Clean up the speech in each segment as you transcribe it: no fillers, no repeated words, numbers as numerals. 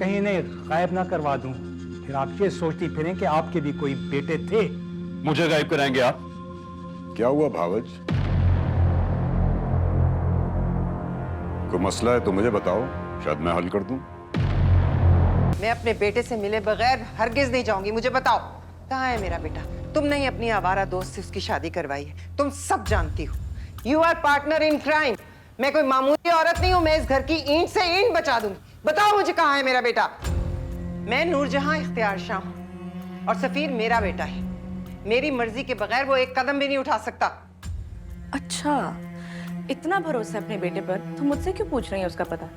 कहीं इन्हें गायब ना करवा दूं, फिर आप ये सोचती फिरें कि आपके भी कोई बेटे थे। मुझे गायब कराएंगे आप? क्या हुआ भावज? कोई मसला है तो मुझे बताओ, शायद मैं हल कर दूं। मैं अपने बेटे से मिले बगैर हरगिज नहीं जाऊंगी। मुझे बताओ कहाँ है मेरा बेटा? तुमने ही अपनी आवारा दोस्त से उसकी शादी करवाई है, तुम सब जानती हो। You are partner in crime. मैं कोई मामूली औरत नहीं हूं, मैं इस घर की ईंट से ईंट बचा दूंगी। बताओ मुझे कहाँ है मेरा बेटा? मैं नूरजहां इख्तियार शाह हूं और सफीर मेरा बेटा है। मेरी मर्जी के बगैर वो एक कदम भी नहीं उठा सकता। अच्छा, इतना भरोसा अपने बेटे पर तो मुझसे क्यों पूछ रही है उसका पता?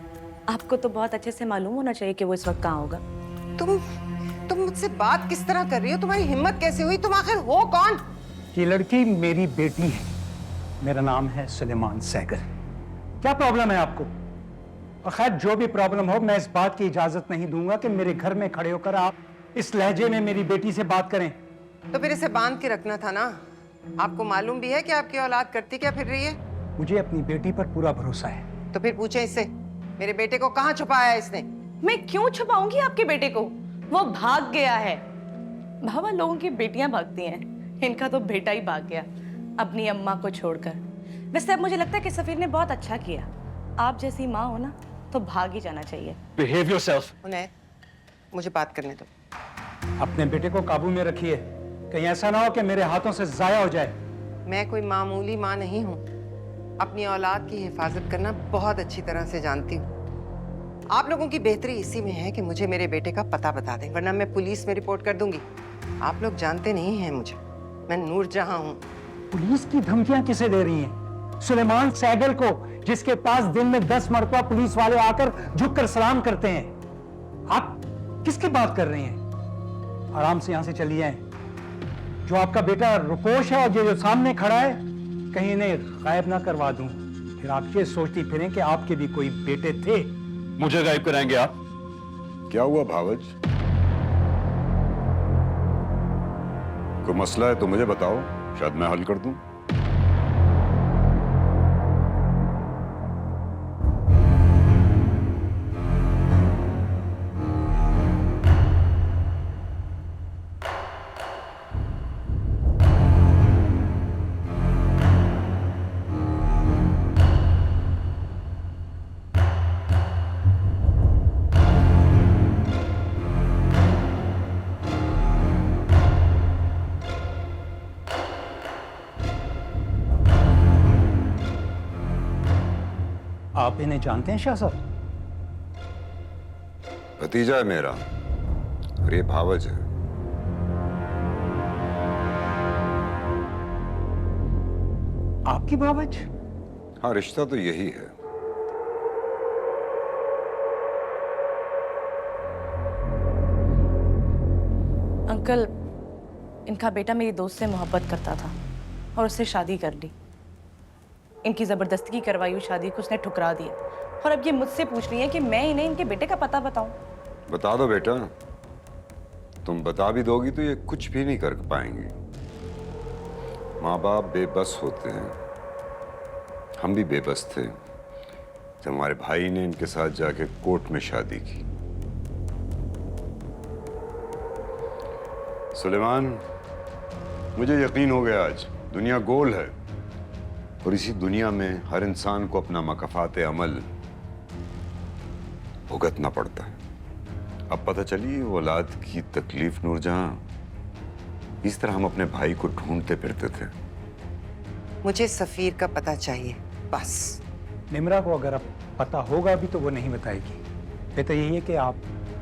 आपको तो बहुत अच्छे से मालूम होना चाहिए कि वो इस वक्त कहाँ होगा। तुम मुझसे बात किस तरह कर रही हो? तुम्हारी हिम्मत कैसे हुई? तुम आखिर हो कौन? ये लड़की मेरी बेटी है, मेरा नाम है सुलेमान सैगल। क्या प्रॉब्लम है आपको? और खैर जो भी प्रॉब्लम हो, मैं इस बात की इजाजत नहीं दूंगा कि मेरे घर में खड़े होकर आप इस लहजे में मेरी बेटी से बात करें। तो फिर इसे बांध के रखना था ना। आपको मालूम भी है कि आपकी औलाद करती क्या फिर रही है? मुझे अपनी बेटी पर पूरा भरोसा है। तो फिर पूछे इससे, मेरे बेटे को कहाँ छुपाया है इसने? मैं क्यों छुपाऊंगी आपके बेटे को? वो भाग गया है। भावा, लोगों की बेटियां भागती हैं, इनका तो बेटा ही भाग गया अपनी अम्मा को छोड़कर। वैसे अब मुझे लगता है कि सफीर ने बहुत अच्छा किया। आप जैसी माँ हो ना तो भाग ही जाना चाहिए। Behave yourself. उन्हें मुझे बात करने दो। अपने बेटे को काबू में रखिए, कहीं ऐसा ना हो कि मेरे हाथों से जाया हो जाए। मैं कोई मामूली माँ नहीं हूँ। अपनी औलाद की हिफाजत करना बहुत अच्छी तरह से जानती हूँ। आप लोगों की बेहतरी इसी में है कि मुझे मेरे बेटे का पता बता दें, वरना मैं पुलिस में रिपोर्ट कर दूंगी। आप लोग जानते नहीं हैं मुझे, मैं नूरजहां हूँ। पुलिस की धमकियां किसे दे रही हैं? सुलेमान सैगल को, जिसके पास दिन में 10 मरतबा पुलिस वाले आकर झुककर सलाम करते हैं। आप किसकी बात कर रही हैं? आराम से यहां से चली जाएं। जो आपका बेटा रुपोश है और ये जो सामने खड़ा है, कहीं इन्हें गायब ना करवा दूं, फिर आप ये सोचती फिरें कि आपके भी कोई बेटे थे। मुझे गायब कराएंगे आप? क्या हुआ भावज? कोई मसला है तो मुझे बताओ, शायद मैं हल कर दूं। आप इन्हें जानते हैं शाह साहब? भतीजा है मेरा और ये भावज है। आपकी भावज? हाँ, रिश्ता तो यही है। अंकल, इनका बेटा मेरी दोस्त से मोहब्बत करता था और उससे शादी कर ली। इनकी जबरदस्ती की करवाई हुई शादी को उसने ठुकरा दिया और अब ये मुझसे पूछ रही है कि मैं इन्हें इनके बेटे का पता बताऊं। बता दो बेटा, तुम बता भी दोगी तो ये कुछ भी नहीं कर पाएंगी। माँ बाप बेबस होते हैं, हम भी बेबस थे जब हमारे भाई ने इनके साथ जाके कोर्ट में शादी की। सुलेमान, मुझे यकीन हो गया आज दुनिया गोल है और इसी दुनिया में हर इंसान को अपना मकफात अमल भुगतना पड़ता है। अब पता चली औलाद की तकलीफ नूरजहां। इस तरह हम अपने भाई को ढूंढते फिरते थे। मुझे सफीर का पता चाहिए, बस। निम्रा को अगर अब पता होगा भी तो वो नहीं बताएगी। बेहतर यही है कि आप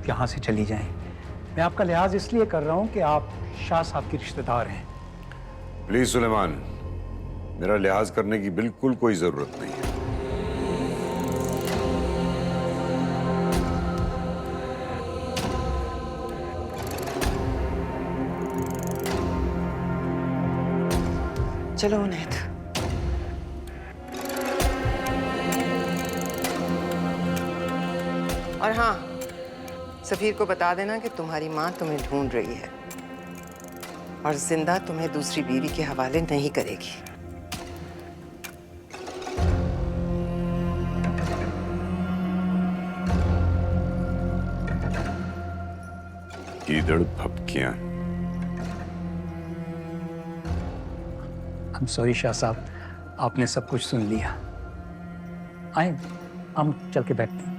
यहाँ से चली जाएं। मैं आपका लिहाज इसलिए कर रहा हूँ कि आप शाह साहब के रिश्तेदार हैं। प्लीज सुलेमान, मेरा लिहाज करने की बिल्कुल कोई जरूरत नहीं है। चलो उन्हें। और हाँ, सफीर को बता देना कि तुम्हारी माँ तुम्हें ढूंढ रही है और जिंदा तुम्हें दूसरी बीवी के हवाले नहीं करेगी। गीदड़ भपकियां। I'm sorry शाह साहब, आपने सब कुछ सुन लिया। आए, हम चल के बैठते हैं।